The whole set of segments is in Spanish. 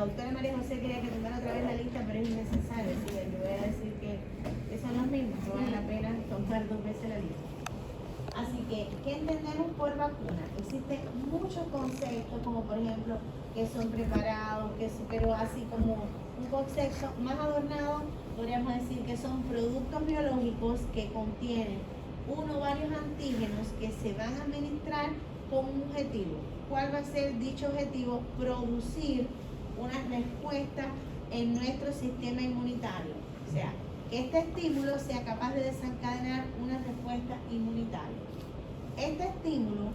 doctora María José quería que tomara otra vez la lista, pero es innecesario, así que le voy a decir que son los mismos, no vale la pena tomar 2 veces la lista. Así que, ¿qué entendemos por vacuna? Existen muchos conceptos, como por ejemplo, que son preparados, pero así como un concepto más adornado, podríamos decir que son productos biológicos que contienen uno o varios antígenos que se van a administrar con un objetivo. ¿Cuál va a ser dicho objetivo? Producir una respuesta en nuestro sistema inmunitario. O sea, que este estímulo sea capaz de desencadenar una respuesta inmunitaria. Este estímulo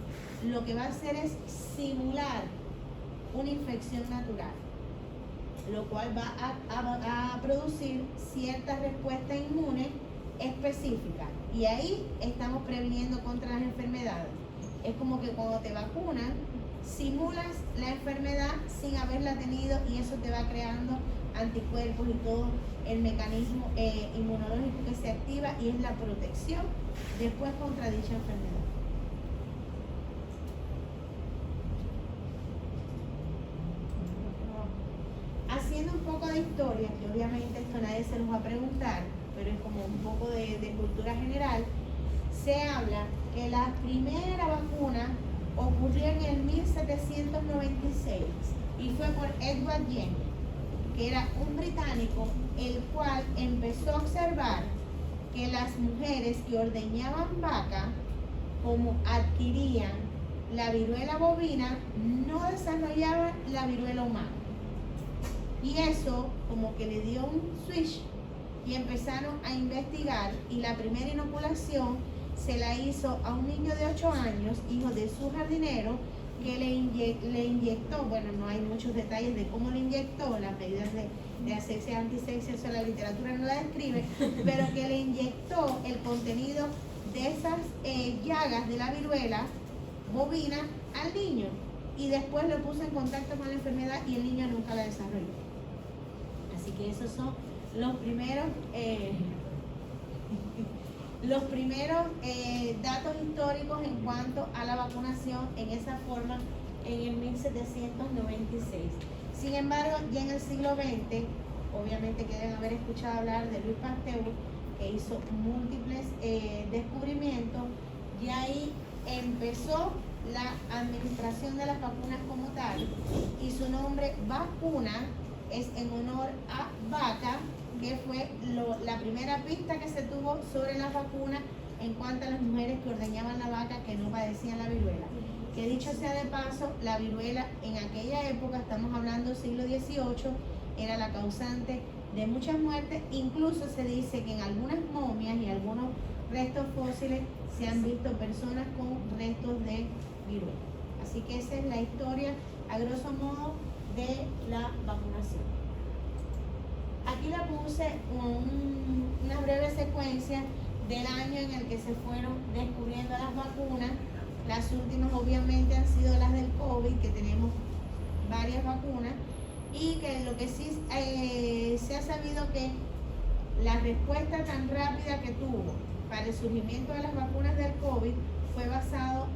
lo que va a hacer es simular una infección natural, lo cual va a producir cierta respuesta inmune específica. Y ahí estamos previniendo contra las enfermedades. Es como que cuando te vacunan, simulas la enfermedad sin haberla tenido y eso te va creando anticuerpos y todo el mecanismo inmunológico que se activa y es la protección después contra dicha enfermedad. Haciendo un poco de historia, que obviamente esto nadie se los va a preguntar, pero es como un poco de cultura general, se habla que la primera vacuna ocurrió en el 1796 y fue por Edward Jenner, que era un británico, el cual empezó a observar que las mujeres que ordeñaban vaca, como adquirían la viruela bovina, no desarrollaban la viruela humana. Y eso como que le dio un switch y empezaron a investigar y la primera inoculación se la hizo a un niño de 8 años, hijo de su jardinero, que le inyectó, bueno, no hay muchos detalles de cómo le inyectó, las medidas de asepsia, antisepsia, eso la literatura no la describe, pero que le inyectó el contenido de esas llagas de la viruela bovina al niño y después lo puso en contacto con la enfermedad y el niño nunca la desarrolló. Así que esos son los primeros datos históricos en cuanto a la vacunación en esa forma en el 1796. Sin embargo, ya en el siglo XX, obviamente que deben haber escuchado hablar de Louis Pasteur, que hizo múltiples descubrimientos, y ahí empezó la administración de las vacunas como tal, y su nombre vacuna es en honor a vaca, que fue la primera pista que se tuvo sobre las vacunas en cuanto a las mujeres que ordeñaban la vaca que no padecían la viruela. Que dicho sea de paso, la viruela en aquella época, estamos hablando siglo XVIII, era la causante de muchas muertes. Incluso se dice que en algunas momias y algunos restos fósiles se han visto personas con restos de viruela. Así que esa es la historia, a grosso modo, de la vacunación. Aquí le puse una breve secuencia del año en el que se fueron descubriendo las vacunas. Las últimas obviamente han sido las del COVID, que tenemos varias vacunas, y que lo que sí se ha sabido que la respuesta tan rápida que tuvo para el surgimiento de las vacunas del COVID fue basado,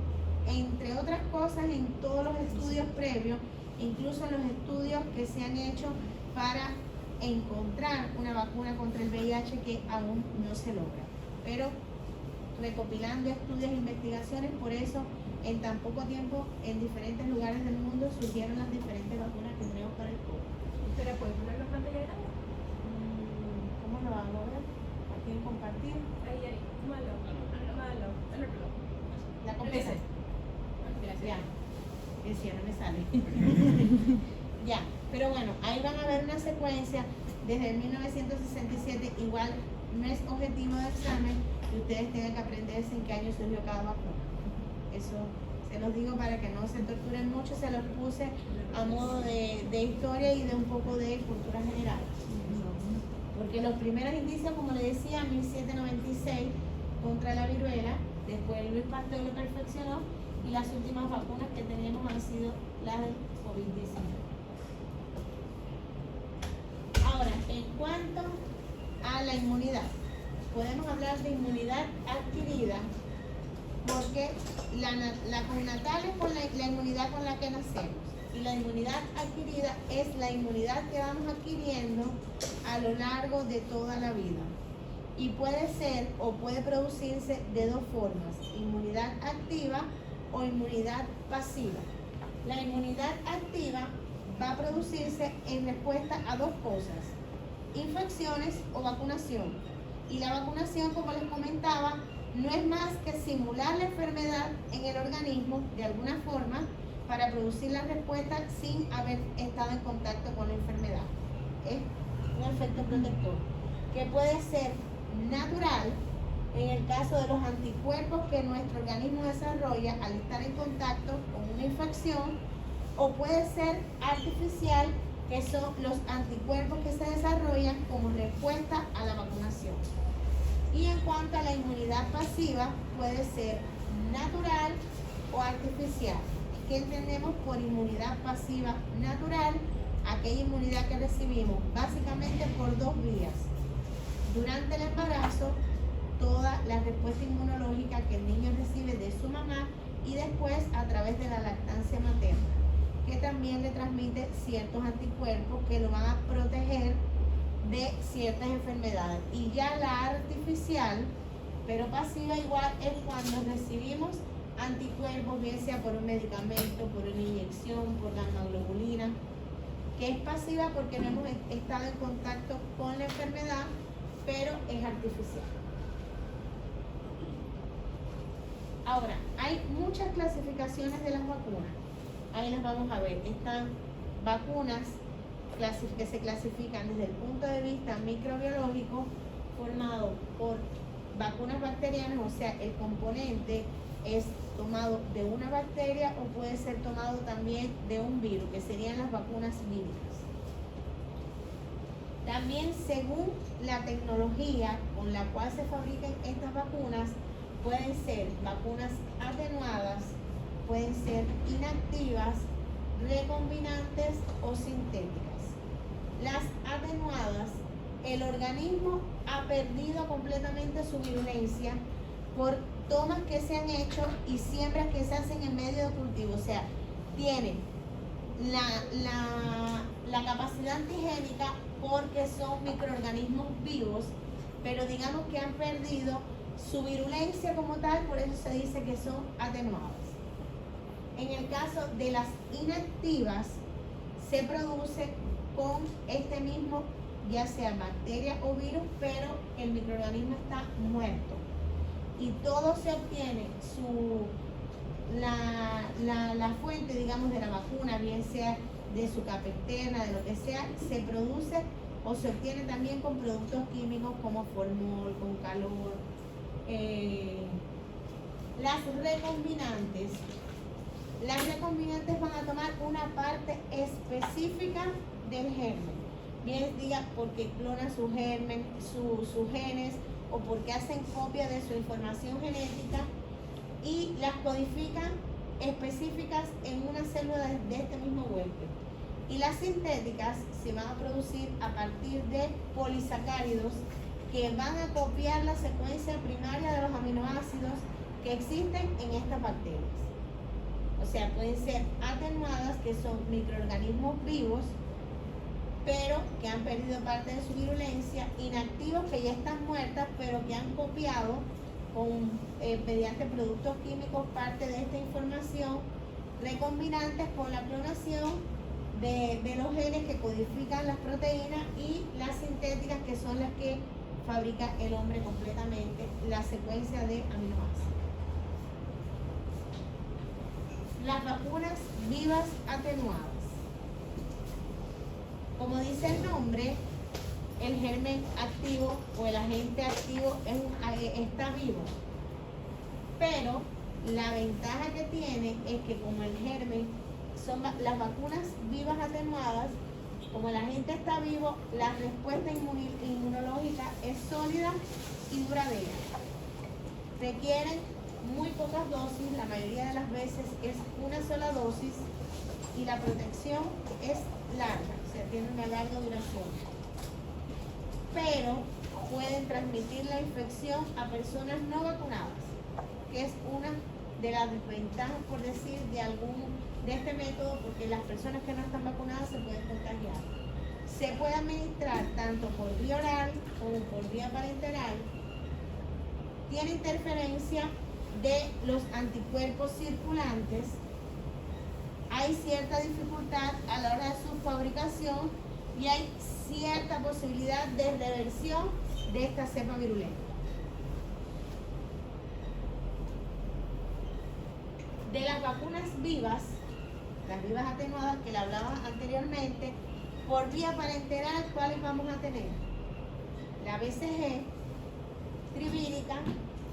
entre otras cosas, en todos los estudios previos, incluso en los estudios que se han hecho para encontrar una vacuna contra el VIH que aún no se logra. Pero recopilando estudios e investigaciones, por eso en tan poco tiempo en diferentes lugares del mundo surgieron las diferentes vacunas que tenemos para el COVID. ¿Usted puede poner los pantalla grande? ¿Cómo lo hago? A ver, aquí en compartir. Ahí, malo. El otro. La completa. Gracias. Ya, decía, no me sale. Ya, pero bueno, ahí van a ver una secuencia desde el 1967, igual no es objetivo de examen que ustedes tengan que aprenderse en qué año surgió cada vacuna. Eso se los digo para que no se torturen mucho, se los puse a modo de historia y de un poco de cultura general. Porque los primeros indicios, como le decía, 1796 contra la viruela, después Louis Pasteur lo perfeccionó y las últimas vacunas que tenemos han sido las del COVID-19. Ahora, en cuanto a la inmunidad, podemos hablar de inmunidad adquirida porque la connatal es con la inmunidad con la que nacemos Y la inmunidad adquirida es la inmunidad que vamos adquiriendo a lo largo de toda la vida. Y puede ser o puede producirse de dos formas, inmunidad activa o inmunidad pasiva. La inmunidad activa va a producirse en respuesta a dos cosas, infecciones o vacunación. Y la vacunación, como les comentaba, no es más que simular la enfermedad en el organismo de alguna forma para producir la respuesta sin haber estado en contacto con la enfermedad. Es un efecto protector que puede ser natural en el caso de los anticuerpos que nuestro organismo desarrolla al estar en contacto con una infección, o puede ser artificial, que son los anticuerpos que se desarrollan como respuesta a la vacunación. Y en cuanto a la inmunidad pasiva, puede ser natural o artificial. ¿Qué entendemos por inmunidad pasiva natural? Aquella inmunidad que recibimos básicamente por dos vías. Durante el embarazo, toda la respuesta inmunológica que el niño recibe de su mamá, y después a través de la lactancia materna, que también le transmite ciertos anticuerpos que lo van a proteger de ciertas enfermedades. Y ya la artificial, pero pasiva igual, es cuando recibimos anticuerpos, bien sea por un medicamento, por una inyección, por gamma globulina, que es pasiva porque no hemos estado en contacto con la enfermedad, pero es artificial. Ahora, hay muchas clasificaciones de las vacunas. Ahí las vamos a ver. Están vacunas que se clasifican desde el punto de vista microbiológico, formado por vacunas bacterianas, o sea, el componente es tomado de una bacteria o puede ser tomado también de un virus, que serían las vacunas víricas. También, según la tecnología con la cual se fabrican estas vacunas, pueden ser vacunas atenuadas, pueden ser inactivas, recombinantes o sintéticas. Las atenuadas, el organismo ha perdido completamente su virulencia por tomas que se han hecho y siembras que se hacen en medio de cultivo. O sea, tienen la capacidad antigénica porque son microorganismos vivos, pero digamos que han perdido su virulencia como tal, por eso se dice que son atenuadas. En el caso de las inactivas, se produce con este mismo, ya sea bacteria o virus, pero el microorganismo está muerto. Y todo se obtiene, la fuente, digamos, de la vacuna, bien sea de su capa externa, de lo que sea, se produce o se obtiene también con productos químicos como formol, con calor. Las recombinantes van a tomar una parte específica del germen, bien diga porque clonan su germen, sus genes, o porque hacen copia de su información genética y las codifican específicas en una célula de este mismo huésped. Y las sintéticas se van a producir a partir de polisacáridos que van a copiar la secuencia primaria de los aminoácidos que existen en estas bacterias. O sea, pueden ser atenuadas, que son microorganismos vivos, pero que han perdido parte de su virulencia, inactivos, que ya están muertas, pero que han copiado mediante productos químicos parte de esta información, recombinantes por la clonación de los genes que codifican las proteínas, y las sintéticas, que son las que fabrica el hombre completamente, la secuencia de aminoácidos. Las vacunas vivas atenuadas. Como dice el nombre, el germen activo o el agente activo está vivo. Pero la ventaja que tiene es que como el germen son las vacunas vivas atenuadas, como el agente está vivo, la respuesta inmunológica es sólida y duradera. Requieren muy pocas dosis, la mayoría de las veces es una sola dosis, y la protección es larga, o sea, tiene una larga duración. Pero pueden transmitir la infección a personas no vacunadas, que es una de las desventajas, por decir, de algún de este método porque las personas que no están vacunadas se pueden contagiar. Se puede administrar tanto por vía oral como por vía parenteral. Tiene interferencia de los anticuerpos circulantes. Hay cierta dificultad a la hora de su fabricación y hay cierta posibilidad de reversión de esta cepa virulenta. De las vacunas vivas, las vivas atenuadas que le hablaba anteriormente, por vía parenteral, ¿cuáles vamos a tener? La BCG, trivírica,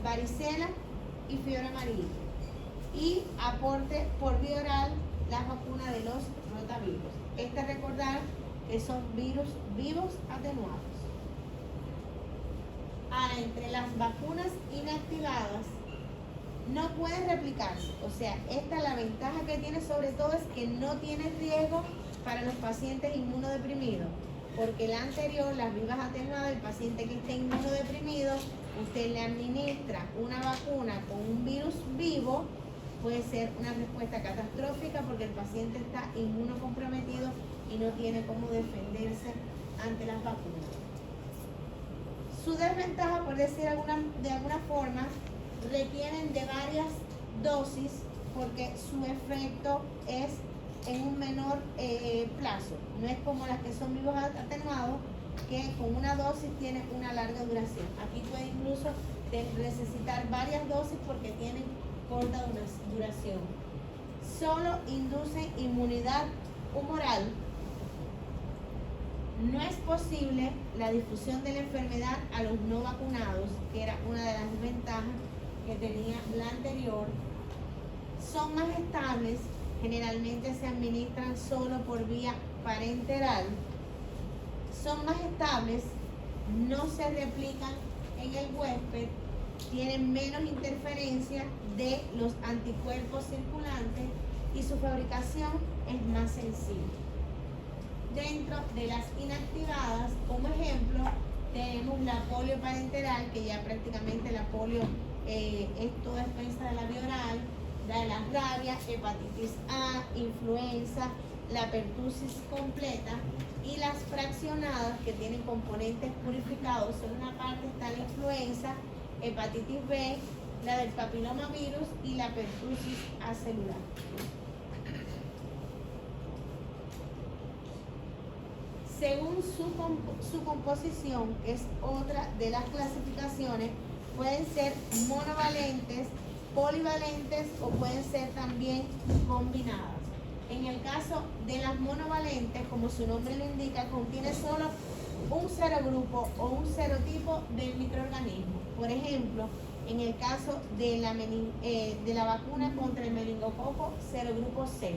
varicela y fiebre amarilla. Y aporte por vía oral las vacunas de los rotavirus. Recordar que son virus vivos atenuados. Ahora, entre las vacunas inactivadas, no pueden replicarse. O sea, esta la ventaja que tiene sobre todo es que no tiene riesgo para los pacientes inmunodeprimidos. Porque la anterior, las vivas atenuadas, el paciente que esté inmunodeprimido, usted le administra una vacuna con un virus vivo, puede ser una respuesta catastrófica porque el paciente está inmunocomprometido y no tiene cómo defenderse ante las vacunas. Su desventaja, por decir de alguna forma, requieren de varias dosis porque su efecto es en un menor plazo. No es como las que son vivos atenuados, que con una dosis tienen una larga duración. Aquí puede incluso necesitar varias dosis porque tienen corta duración. Solo inducen inmunidad humoral. No es posible la difusión de la enfermedad a los no vacunados, que era una de las ventajas que tenía la anterior. Son más estables, generalmente se administran solo por vía parenteral. Son más estables, no se replican en el huésped, tienen menos interferencia de los anticuerpos circulantes y su fabricación es más sencilla. Dentro de las inactivadas, como ejemplo, tenemos la polio parenteral, que ya prácticamente la polio es toda defensa de la vía oral, la de las rabias, hepatitis A, influenza, la pertusis completa, y las fraccionadas que tienen componentes purificados. En una parte está la influenza, hepatitis B, la del papilomavirus y la pertusis acelular. Según su composición, que es otra de las clasificaciones, pueden ser monovalentes, polivalentes o pueden ser también combinadas. En el caso de las monovalentes, como su nombre lo indica, contiene solo un serogrupo o un serotipo del microorganismo. Por ejemplo, en el caso de la vacuna contra el meningococo, serogrupo C.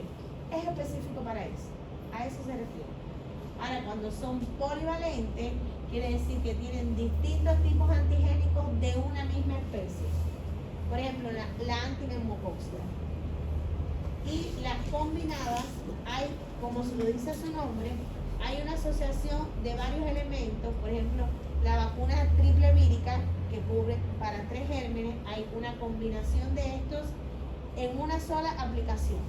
Es específico para eso. A eso se refiere. Ahora, cuando son polivalentes, quiere decir que tienen distintos tipos antigénicos de una misma especie. Por ejemplo, la antineumocóxica. Y las combinadas, hay, como se lo dice su nombre, hay una asociación de varios elementos. Por ejemplo, la vacuna triple vírica, que cubre para 3 gérmenes, hay una combinación de estos en una sola aplicación.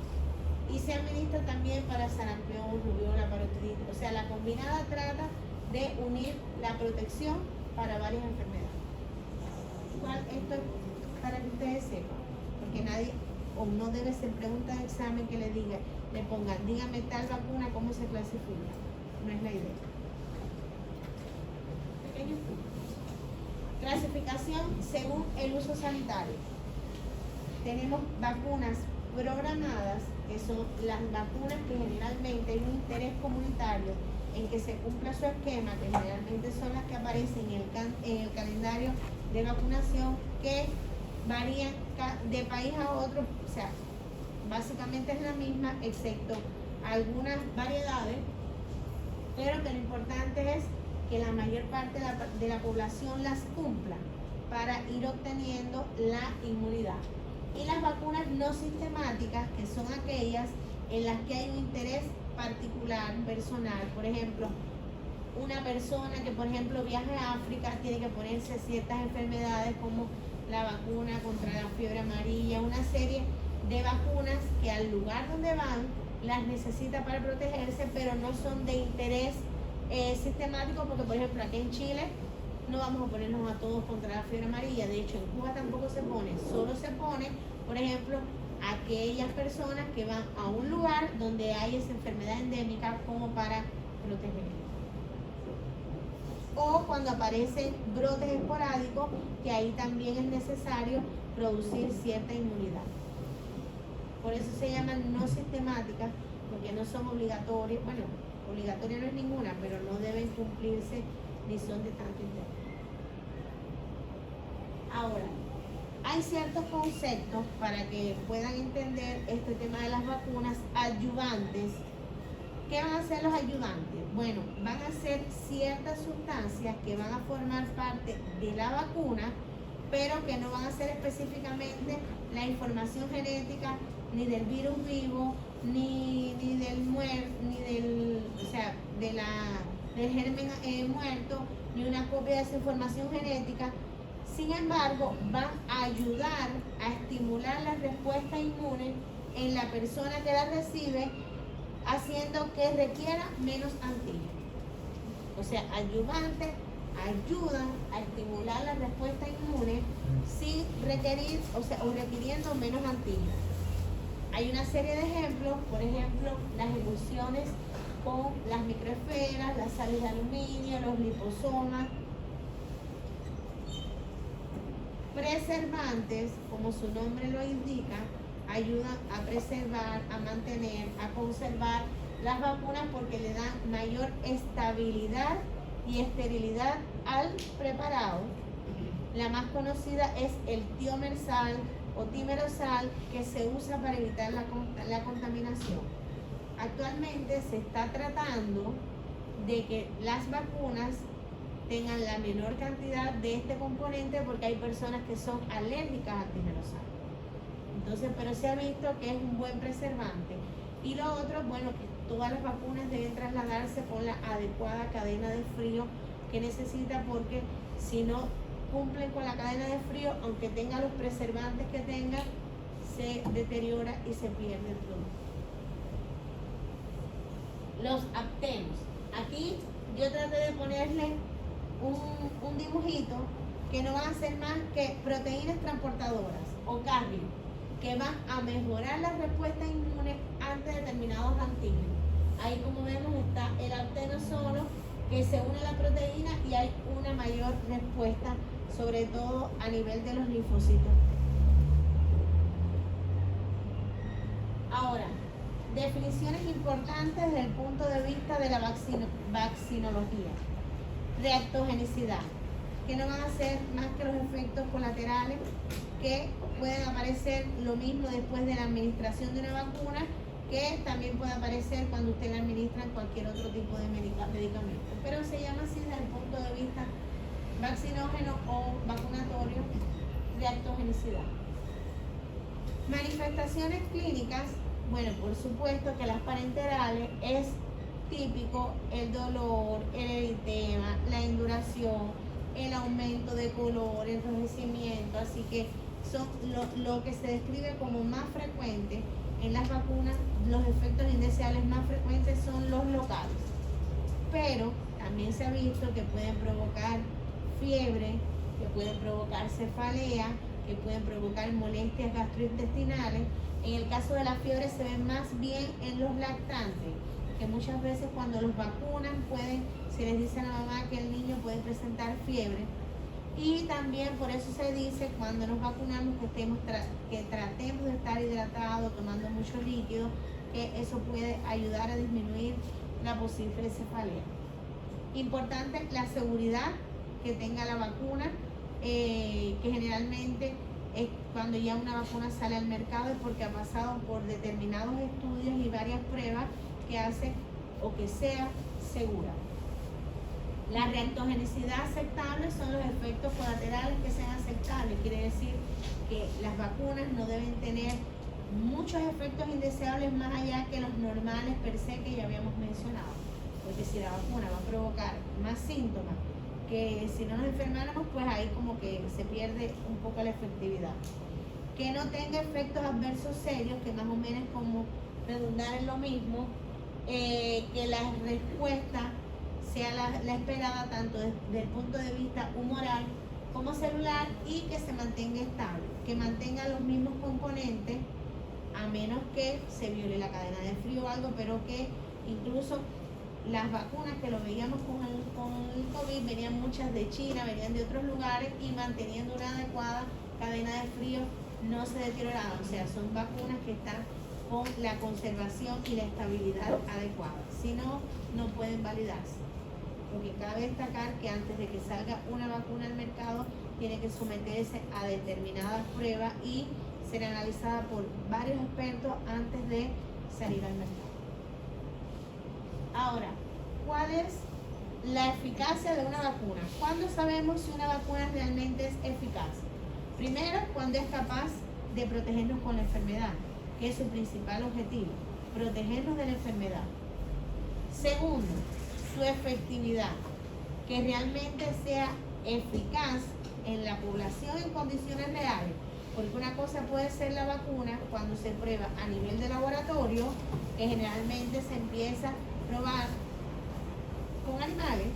Y se administra también para sarampión, rubiola, parotiditis. O sea, la combinada trata de unir la protección para varias enfermedades. Igual esto es para que ustedes sepan, porque nadie, o no debe ser pregunta de examen que le pongan, dígame tal vacuna, ¿cómo se clasifica? No es la idea. Pequeño estudio. Clasificación según el uso sanitario. Tenemos vacunas programadas, que son las vacunas que generalmente hay un interés comunitario en que se cumpla su esquema, que generalmente son las que aparecen en el calendario de vacunación, que varían de país a otro. O sea, básicamente es la misma, excepto algunas variedades, pero que lo importante es que la mayor parte de la población las cumpla para ir obteniendo la inmunidad. Y las vacunas no sistemáticas, que son aquellas en las que hay un interés particular, personal. Por ejemplo, una persona que, por ejemplo, viaje a África, tiene que ponerse ciertas enfermedades como la vacuna contra la fiebre amarilla, una serie de vacunas que al lugar donde van las necesita para protegerse, pero no son de interés sistemático, porque por ejemplo aquí en Chile no vamos a ponernos a todos contra la fiebre amarilla. De hecho, en Cuba tampoco se pone, solo se pone, por ejemplo, aquellas personas que van a un lugar donde hay esa enfermedad endémica como para proteger. O cuando aparecen brotes esporádicos, que ahí también es necesario producir cierta inmunidad. Por eso se llaman no sistemáticas, porque no son obligatorias. Bueno, obligatoria no es ninguna, pero no deben cumplirse ni son de tanto interés. Ahora, hay ciertos conceptos para que puedan entender este tema de las vacunas adyuvantes. ¿Qué van a hacer los ayudantes? Bueno, van a ser ciertas sustancias que van a formar parte de la vacuna, pero que no van a ser específicamente la información genética ni del virus vivo, ni del muerto, ni del, o sea, del germen muerto, ni una copia de esa información genética. Sin embargo, van a ayudar a estimular la respuesta inmune en la persona que la recibe, haciendo que requiera menos antígenos. O sea, adyuvantes ayudan a estimular la respuesta inmune sin requerir, o requiriendo menos antígenos. Hay una serie de ejemplos, por ejemplo, las emulsiones con las microesferas, las sales de aluminio, los liposomas. Preservantes, como su nombre lo indica, ayudan a preservar, a mantener, a conservar las vacunas porque le dan mayor estabilidad y esterilidad al preparado. La más conocida es el tiomersal o timerosal, que se usa para evitar la contaminación. Actualmente se está tratando de que las vacunas tengan la menor cantidad de este componente porque hay personas que son alérgicas al timerosal. Entonces, pero se ha visto que es un buen preservante. Y lo otro, bueno, que todas las vacunas deben trasladarse con la adecuada cadena de frío que necesita, porque si no cumplen con la cadena de frío, aunque tenga los preservantes que tenga, se deteriora y se pierde el producto. Los aptenos. Aquí yo traté de ponerle un dibujito que no van a ser más que proteínas transportadoras o carrier, que van a mejorar la respuesta inmune ante determinados antígenos. Ahí, como vemos, está el apteno solo, que se une a la proteína y hay una mayor respuesta, sobre todo a nivel de los linfocitos. Ahora, definiciones importantes desde el punto de vista de la vaccinología. Reactogenicidad, que no van a ser más que los efectos colaterales que pueden aparecer, lo mismo después de la administración de una vacuna, que también puede aparecer cuando usted le administra cualquier otro tipo de medicamento. Pero se llama así desde el punto de vista vaccinógeno o vacunatorio, reactogenicidad. Manifestaciones clínicas, bueno, por supuesto que las parenterales es típico el dolor, el eritema, la induración, el aumento de color, el enrojecimiento, así que son lo que se describe como más frecuente en las vacunas. Los efectos indeseables más frecuentes son los locales, pero también se ha visto que pueden provocar fiebre, que pueden provocar cefalea, que pueden provocar molestias gastrointestinales. En el caso de la fiebre se ve más bien en los lactantes, que muchas veces cuando los vacunan se les dice a la mamá que el niño puede presentar fiebre. Y también por eso se dice cuando nos vacunamos que tratemos de estar hidratados, tomando mucho líquido, que eso puede ayudar a disminuir la posible cefalea. Importante la seguridad que tenga la vacuna, que generalmente es cuando ya una vacuna sale al mercado es porque ha pasado por determinados estudios y varias pruebas que hace o que sea segura. La reactogenicidad aceptable son los efectos colaterales que sean aceptables. Quiere decir que las vacunas no deben tener muchos efectos indeseables más allá que los normales per se que ya habíamos mencionado. Porque si la vacuna va a provocar más síntomas que si no nos enfermáramos, pues ahí como que se pierde un poco la efectividad. que no tenga efectos adversos serios, que más o menos es como redundar en lo mismo, que la respuesta sea la esperada tanto desde el punto de vista humoral como celular y que se mantenga estable, que mantenga los mismos componentes a menos que se viole la cadena de frío o algo, pero que incluso las vacunas que lo veíamos con el COVID, venían muchas de China, venían de otros lugares y manteniendo una adecuada cadena de frío no se deterioraban, o sea, son vacunas que están con la conservación y la estabilidad adecuada, si no, no pueden validarse. Porque cabe destacar que antes de que salga una vacuna al mercado, tiene que someterse a determinadas pruebas y ser analizada por varios expertos antes de salir al mercado. Ahora, ¿cuál es la eficacia de una vacuna? ¿Cuándo sabemos si una vacuna realmente es eficaz? Primero, cuando es capaz de protegernos con la enfermedad, que es su principal objetivo, protegernos de la enfermedad. Segundo, su efectividad, que realmente sea eficaz en la población en condiciones reales, porque una cosa puede ser la vacuna cuando se prueba a nivel de laboratorio, que generalmente se empieza a probar con animales,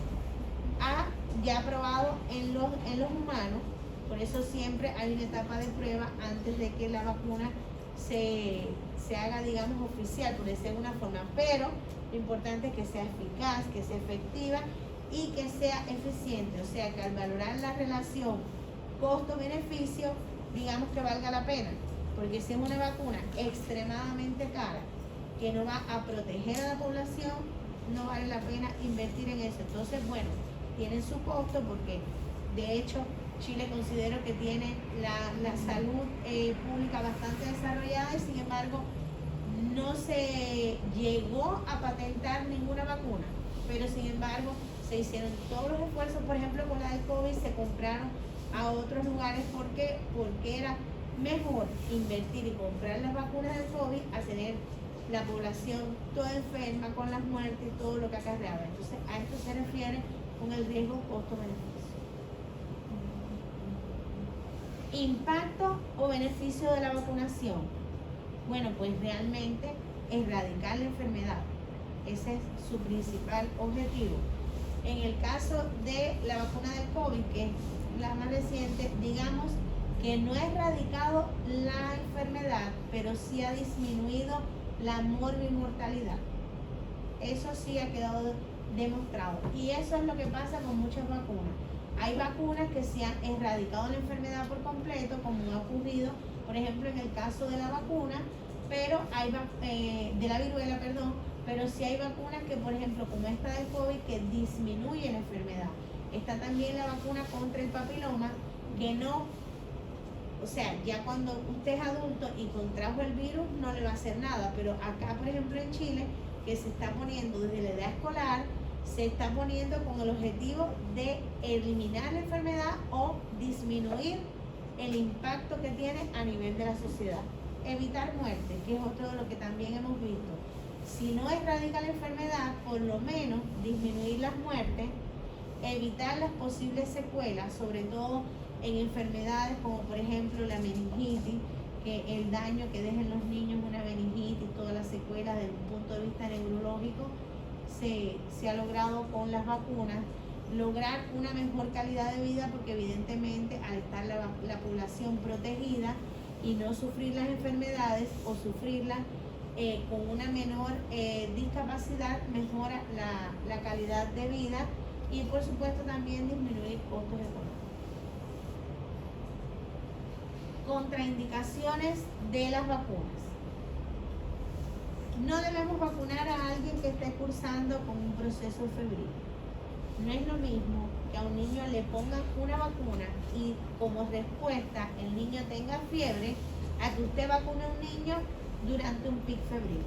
a ya probado en los humanos. Por eso siempre hay una etapa de prueba antes de que la vacuna se haga, digamos, oficial, por decirlo de alguna forma. Pero lo importante es que sea eficaz, que sea efectiva y que sea eficiente. O sea, que al valorar la relación costo-beneficio, digamos que valga la pena. Porque si es una vacuna extremadamente cara, que no va a proteger a la población, no vale la pena invertir en eso. Entonces, bueno, tienen su costo porque, de hecho, Chile considero que tiene la salud pública bastante desarrollada y sin embargo no se llegó a patentar ninguna vacuna, pero sin embargo se hicieron todos los esfuerzos, por ejemplo con la del COVID se compraron a otros lugares porque era mejor invertir y comprar las vacunas del COVID a tener la población toda enferma con las muertes y todo lo que acarreaba. Entonces a esto se refiere con el riesgo costo-beneficio. ¿Impacto o beneficio de la vacunación? Bueno, pues realmente erradicar la enfermedad. Ese es su principal objetivo. En el caso de la vacuna del COVID, que es la más reciente, digamos que no ha erradicado la enfermedad, pero sí ha disminuido la morbimortalidad. Eso sí ha quedado demostrado. Y eso es lo que pasa con muchas vacunas. Hay vacunas que se han erradicado la enfermedad por completo, como ha ocurrido, por ejemplo, en el caso de la vacuna, pero hay de la viruela, perdón, pero sí hay vacunas que, por ejemplo, como esta del COVID, que disminuye la enfermedad. Está también la vacuna contra el papiloma, que no, o sea, ya cuando usted es adulto y contrajo el virus, no le va a hacer nada, pero acá, por ejemplo, en Chile, que se está poniendo desde la edad escolar, se está poniendo con el objetivo de eliminar la enfermedad o disminuir el impacto que tiene a nivel de la sociedad. Evitar muerte, que es otro de lo que también hemos visto. Si no erradica la enfermedad, por lo menos disminuir las muertes, evitar las posibles secuelas, sobre todo en enfermedades como por ejemplo la meningitis, que el daño que deja en los niños una meningitis, todas las secuelas desde un punto de vista neurológico, se ha logrado con las vacunas, lograr una mejor calidad de vida porque evidentemente al estar la población protegida y no sufrir las enfermedades o sufrirlas con una menor discapacidad, mejora la calidad de vida y por supuesto también disminuir costos económicos. Contraindicaciones de las vacunas. No debemos vacunar a alguien que esté cursando con un proceso febril. No es lo mismo que a un niño le pongan una vacuna y como respuesta el niño tenga fiebre, a que usted vacune a un niño durante un pic febril.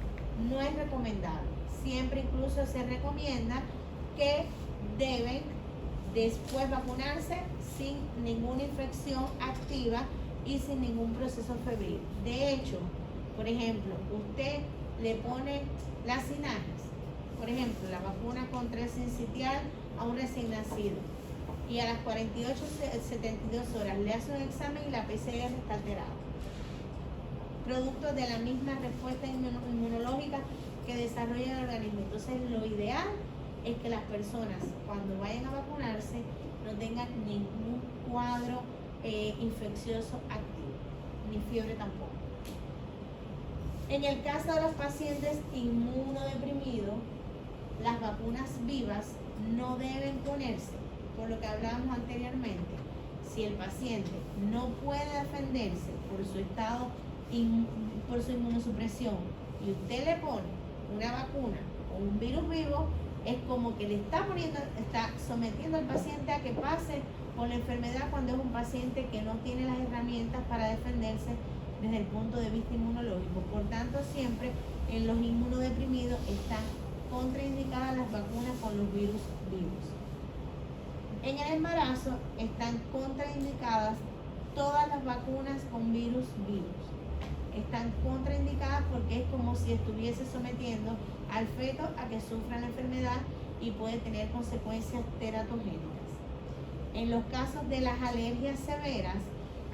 No es recomendable. Siempre incluso se recomienda que deben después vacunarse sin ninguna infección activa y sin ningún proceso febril. De hecho, por ejemplo, usted le pone las sinajes, por ejemplo, la vacuna contra el sincitial a un recién nacido y a las 48-72 horas le hace un examen y la PCR está alterada. producto de la misma respuesta inmunológica que desarrolla el organismo. Entonces, lo ideal es que las personas, cuando vayan a vacunarse, no tengan ningún cuadro infeccioso activo, ni fiebre tampoco. En el caso de los pacientes inmunodeprimidos, las vacunas vivas no deben ponerse, por lo que hablábamos anteriormente. Si el paciente no puede defenderse por su estado, por su inmunosupresión, y usted le pone una vacuna o un virus vivo, es como que le está sometiendo al paciente a que pase por la enfermedad cuando es un paciente que no tiene las herramientas para defenderse desde el punto de vista inmunológico. Por tanto, siempre en los inmunodeprimidos están contraindicadas las vacunas con los virus vivos. En el embarazo están contraindicadas todas las vacunas con virus vivos. Están contraindicadas porque es como si estuviese sometiendo al feto a que sufra la enfermedad y puede tener consecuencias teratogénicas. En los casos de las alergias severas,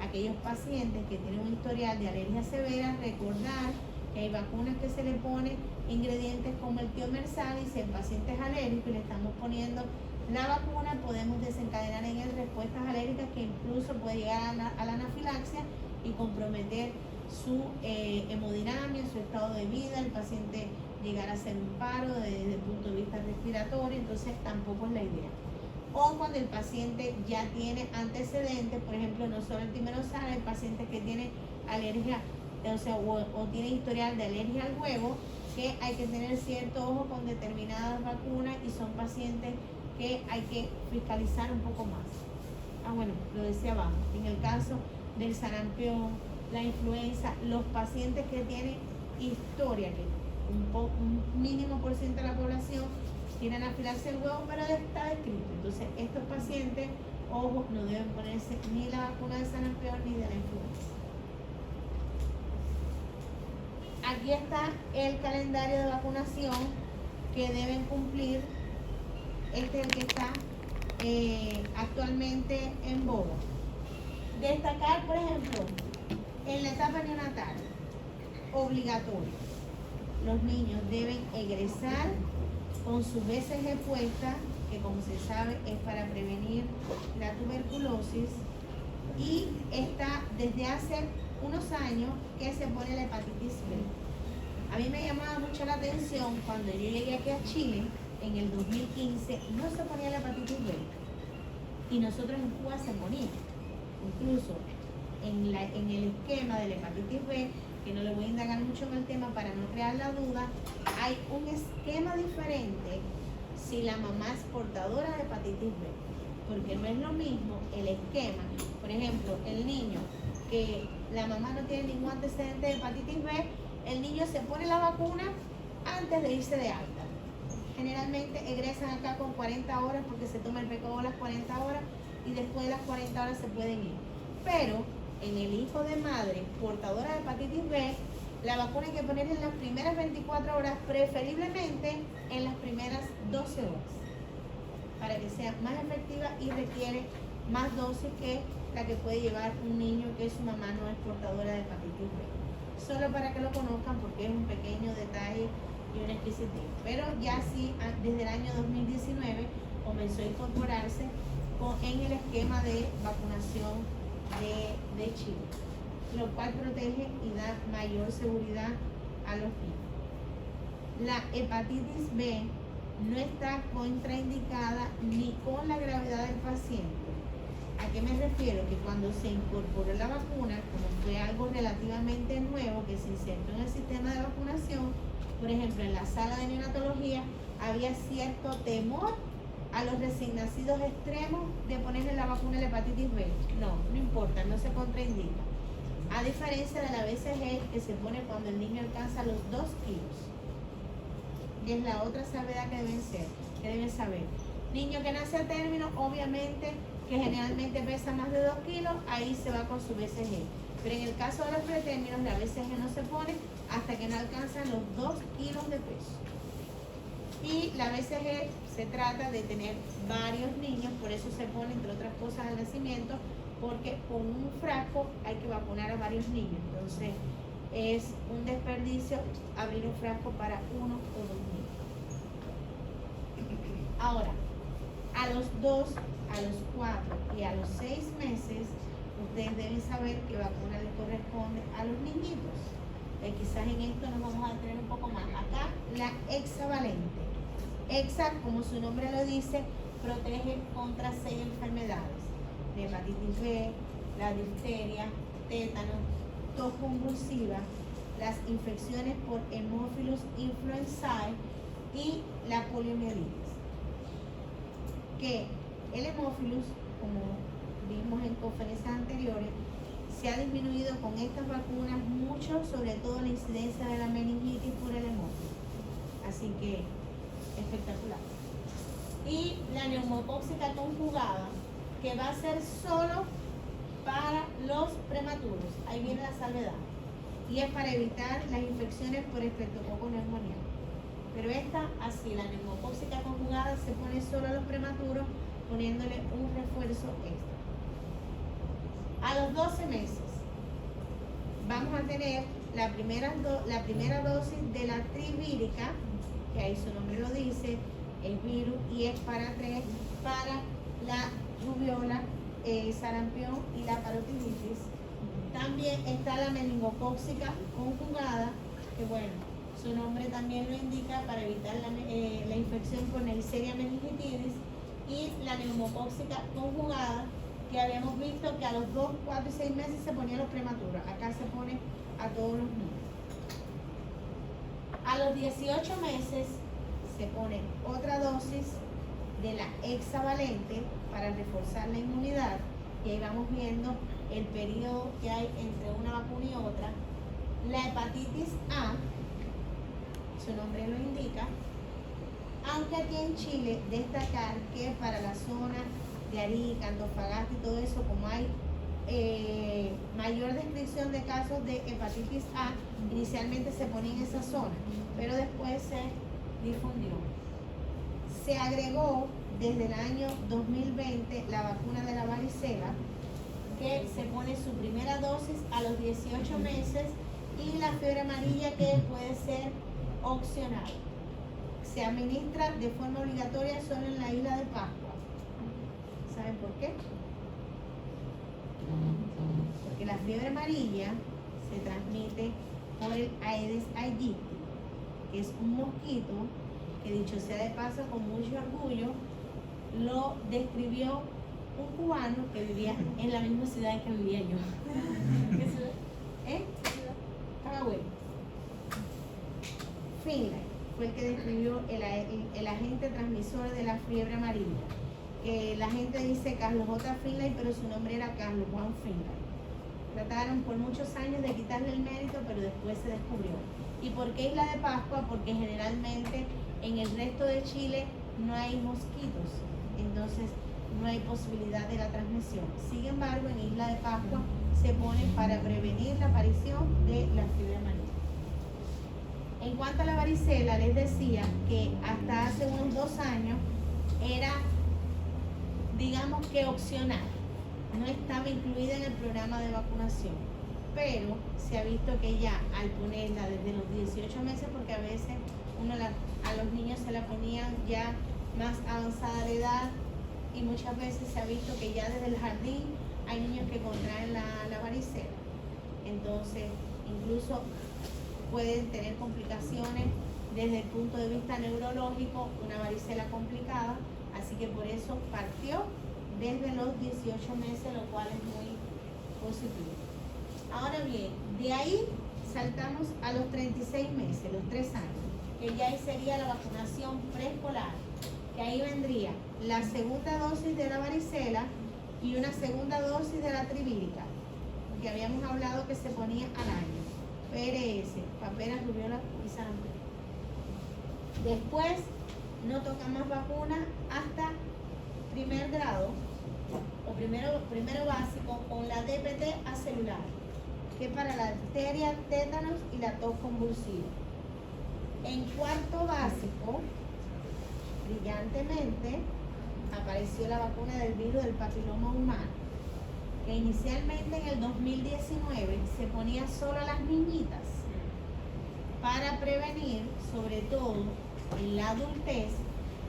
aquellos pacientes que tienen un historial de alergias severas, recordar que hay vacunas que se le ponen ingredientes como el tiomersal, y si el paciente es alérgico y le estamos poniendo la vacuna, podemos desencadenar en él respuestas alérgicas que incluso puede llegar a la anafilaxia y comprometer su hemodinamia, su estado de vida, el paciente llegar a hacer un paro desde el punto de vista respiratorio. Entonces tampoco es la idea. O cuando el paciente ya tiene antecedentes, por ejemplo, no solo el timerosal, hay pacientes que tienen alergia, o tiene historial de alergia al huevo, que hay que tener cierto ojo con determinadas vacunas, y son pacientes que hay que fiscalizar un poco más. Bueno, lo decía abajo, en el caso del sarampión, la influenza, los pacientes que tienen historia, que un mínimo por ciento de la población tienen anafilaxia al huevo, pero está descrito. Entonces, estos pacientes, ojo, no deben ponerse ni la vacuna de sarampión ni de la influenza. Aquí está el calendario de vacunación que deben cumplir. Este es el que está actualmente en boga. Destacar, por ejemplo, en la etapa neonatal, obligatorio. Los niños deben egresar con su BCG puesta, que como se sabe es para prevenir la tuberculosis, y está desde hace unos años que se pone la hepatitis B. A mí me llamaba mucho la atención cuando yo llegué aquí a Chile en el 2015, no se ponía la hepatitis B, y nosotros en Cuba se ponía. Incluso en el esquema de la hepatitis B, que no le voy a indagar mucho en el tema para no crear la duda, hay un esquema diferente si la mamá es portadora de hepatitis B, porque no es lo mismo el esquema. Por ejemplo, el niño que la mamá no tiene ningún antecedente de hepatitis B, el niño se pone la vacuna antes de irse de alta. Generalmente egresan acá con 40 horas porque se toma el PCO las 40 horas y después de las 40 horas se pueden ir. Pero en el hijo de madre portadora de hepatitis B, la vacuna hay que poner en las primeras 24 horas, preferiblemente en las primeras 12 horas, para que sea más efectiva y requiere más dosis que la que puede llevar un niño que su mamá no es portadora de hepatitis B. Solo para que lo conozcan, porque es un pequeño detalle y un exquisitez. Pero ya sí, desde el año 2019 comenzó a incorporarse en el esquema de vacunación de Chile, lo cual protege y da mayor seguridad a los niños. La hepatitis B no está contraindicada ni con la gravedad del paciente. ¿A qué me refiero? Que cuando se incorporó la vacuna, como fue algo relativamente nuevo que se insertó en el sistema de vacunación, por ejemplo, en la sala de neonatología había cierto temor a los recién nacidos extremos de ponerle la vacuna de la hepatitis B. No importa, no se contraindica. A diferencia de la BCG, que se pone cuando el niño alcanza los 2 kilos. Y es la otra salvedad que deben saber. Niño que nace a término, obviamente, que generalmente pesa más de 2 kilos, ahí se va con su BCG. Pero en el caso de los pretérminos, la BCG no se pone hasta que no alcanzan los 2 kilos de peso. Y la BCG se trata de tener varios niños, por eso se pone, entre otras cosas, al nacimiento, porque con un frasco hay que vacunar a varios niños. Entonces, es un desperdicio abrir un frasco para 1 o 2 niños. Ahora, a los 2, a los 4 y a los 6 meses, ustedes deben saber qué vacuna le corresponde a los niñitos. Quizás en esto nos vamos a detener un poco más. Acá, la hexavalente. Hexa, como su nombre lo dice, protege contra 6 enfermedades: la hepatitis B, la difteria, tétano, tos convulsiva, las infecciones por Haemophilus influenzae y la poliomielitis. Que el Haemophilus, como vimos en conferencias anteriores, se ha disminuido con estas vacunas mucho, sobre todo la incidencia de la meningitis por el Haemophilus. Así que, espectacular. Y la neumocóxica conjugada, que va a ser solo para los prematuros. Ahí viene la salvedad. Y es para evitar las infecciones por estreptococo neumoniano. Pero esta, así, la neumocóxica conjugada se pone solo a los prematuros, poniéndole un refuerzo extra. A los 12 meses vamos a tener la primera dosis de la trivírica, que ahí su nombre lo dice, el virus, y es para la rubiola, sarampión y la parotiditis. También está la meningocóxica conjugada, que bueno, su nombre también lo indica, para evitar la infección por Neisseria meningitidis, y la neumocóxica conjugada, que habíamos visto que a los 2, 4 y 6 meses se ponía a los prematuros. Acá se pone a todos los niños. A los 18 meses se pone otra dosis de la hexavalente para reforzar la inmunidad, y ahí vamos viendo el periodo que hay entre una vacuna y otra. La hepatitis A, su nombre lo indica, aunque aquí en Chile destacar que para la zona de Arica, Antofagasta y todo eso, como hay mayor descripción de casos de hepatitis A, inicialmente se ponía en esa zona, pero después se difundió. Se agregó desde el año 2020 la vacuna de la varicela, que se pone su primera dosis a los 18 meses, y la fiebre amarilla, que puede ser opcional. Se administra de forma obligatoria solo en la isla de Pascua. ¿Saben por qué? Porque la fiebre amarilla se transmite por el Aedes aegypti, que es un mosquito que, dicho sea de paso, con mucho orgullo, lo describió un cubano que vivía en la misma ciudad en que vivía yo. ¿Qué ciudad? Camagüey. Finlay fue el que describió el agente transmisor de la fiebre amarilla. La gente dice Carlos J. Finlay, pero su nombre era Carlos Juan Finlay. Trataron por muchos años de quitarle el mérito, pero después se descubrió. ¿Y por qué Isla de Pascua? Porque generalmente en el resto de Chile no hay mosquitos, entonces no hay posibilidad de la transmisión. Sin embargo, en Isla de Pascua se pone para prevenir la aparición de la fiebre amarilla. En cuanto a la varicela, les decía que hasta hace unos 2 años era, digamos que opcional, no estaba incluida en el programa de vacunación, pero se ha visto que ya al ponerla desde los 18 meses, porque a veces a los niños se la ponían ya más avanzada de edad, y muchas veces se ha visto que ya desde el jardín hay niños que contraen la varicela. Entonces, incluso pueden tener complicaciones desde el punto de vista neurológico, una varicela complicada, así que por eso partió desde los 18 meses, lo cual es muy positivo. Ahora bien, de ahí saltamos a los 36 meses, los 3 años, que ya ahí sería la vacunación preescolar, que ahí vendría la segunda dosis de la varicela y una segunda dosis de la trivírica, que habíamos hablado que se ponía al año. PRS, papera, rubiola y sarampión. Después no toca más vacuna hasta primer grado o primero básico, con la DPT acelular, que es para la difteria, tétanos y la tos convulsiva. En cuarto básico, brillantemente, apareció la vacuna del virus del papiloma humano. que inicialmente en el 2019 se ponía solo a las niñitas para prevenir, sobre todo en la adultez,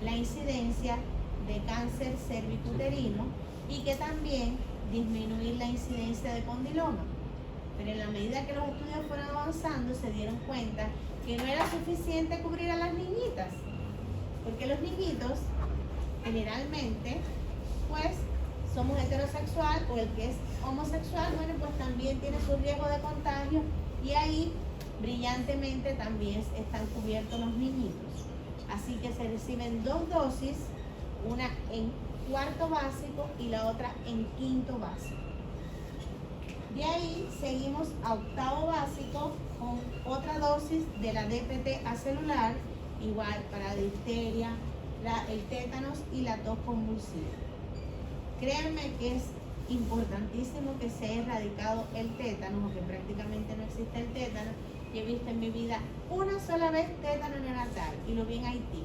la incidencia de cáncer cervicuterino y que también disminuir la incidencia de condiloma. Pero en la medida que los estudios fueron avanzando se dieron cuenta que no era suficiente cubrir a las niñitas, porque los niñitos generalmente pues somos heterosexual o el que es homosexual, bueno, pues también tiene su riesgo de contagio y ahí brillantemente también están cubiertos los niñitos. Así que se reciben 2 dosis, una en 4º básico y la otra en 5º básico. De ahí seguimos a 8º básico con otra dosis de la DPT acelular, igual para la difteria, el tétanos y la tos convulsiva. Créanme que es importantísimo que se haya erradicado el tétano, porque prácticamente no existe el tétano. Yo he visto en mi vida una sola vez tétano neonatal y lo vi en Haití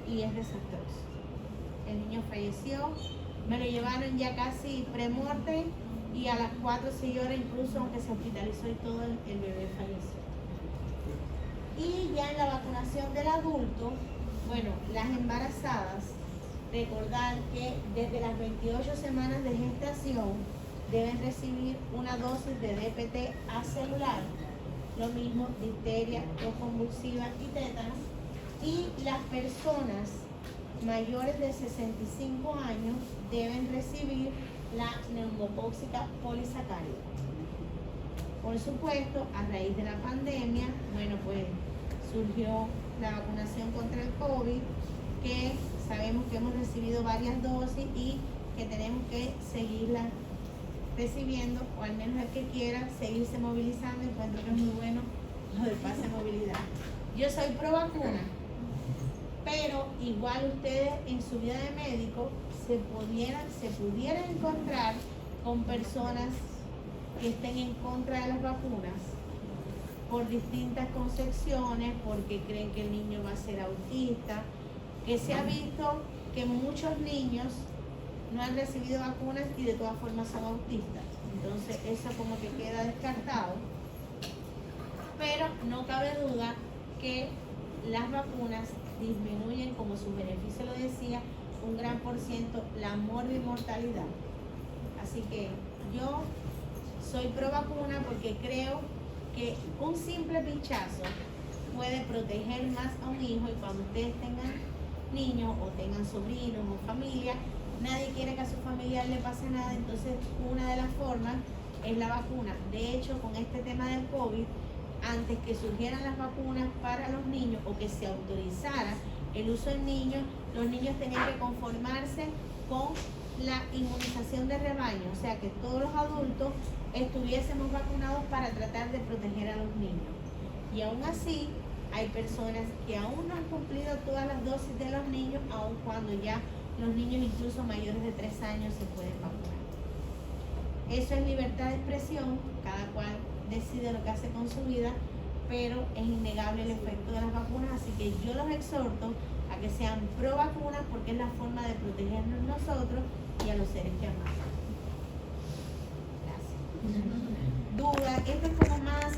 y es desastroso. El niño falleció, me lo llevaron ya casi premuerte y a las 4 o 6 horas incluso, aunque se hospitalizó y todo, el bebé falleció. Y ya en la vacunación del adulto, bueno, las embarazadas, recordar que desde las 28 semanas de gestación deben recibir una dosis de DPT acelular, lo mismo difteria, tos convulsiva y tétanos, y las personas mayores de 65 años deben recibir la neumocóxica polisacárida. Por supuesto, a raíz de la pandemia, bueno, pues surgió la vacunación contra el COVID, que sabemos que hemos recibido varias dosis y que tenemos que seguirla recibiendo, o al menos el que quiera seguirse movilizando. Encuentro que es muy bueno lo del pase de movilidad. Yo soy pro vacuna, pero igual ustedes en su vida de médico se pudieran encontrar con personas que estén en contra de las vacunas por distintas concepciones, porque creen que el niño va a ser autista, que se ha visto que muchos niños no han recibido vacunas y de todas formas son autistas. Entonces eso como que queda descartado. Pero no cabe duda que las vacunas disminuyen, como su beneficio lo decía, un gran % la morbimortalidad. Así que yo soy pro vacuna porque creo que un simple pinchazo puede proteger más a un hijo, y cuando ustedes tengan niños o tengan sobrinos o familia, nadie quiere que a su familiar le pase nada. Entonces una de las formas es la vacuna. De hecho, con este tema del COVID, antes que surgieran las vacunas para los niños o que se autorizara el uso en niños, los niños tenían que conformarse con la inmunización de rebaño, o sea que todos los adultos estuviésemos vacunados para tratar de proteger a los niños. Y aún así hay personas que aún no han cumplido todas las dosis de los niños, aun cuando ya los niños incluso mayores de 3 años se pueden vacunar. Eso es libertad de expresión, cada cual decide lo que hace con su vida, pero es innegable el efecto de las vacunas, así que yo los exhorto a que sean pro vacunas, porque es la forma de protegernos nosotros y a los seres que amamos. Gracias. Duda, esto es como más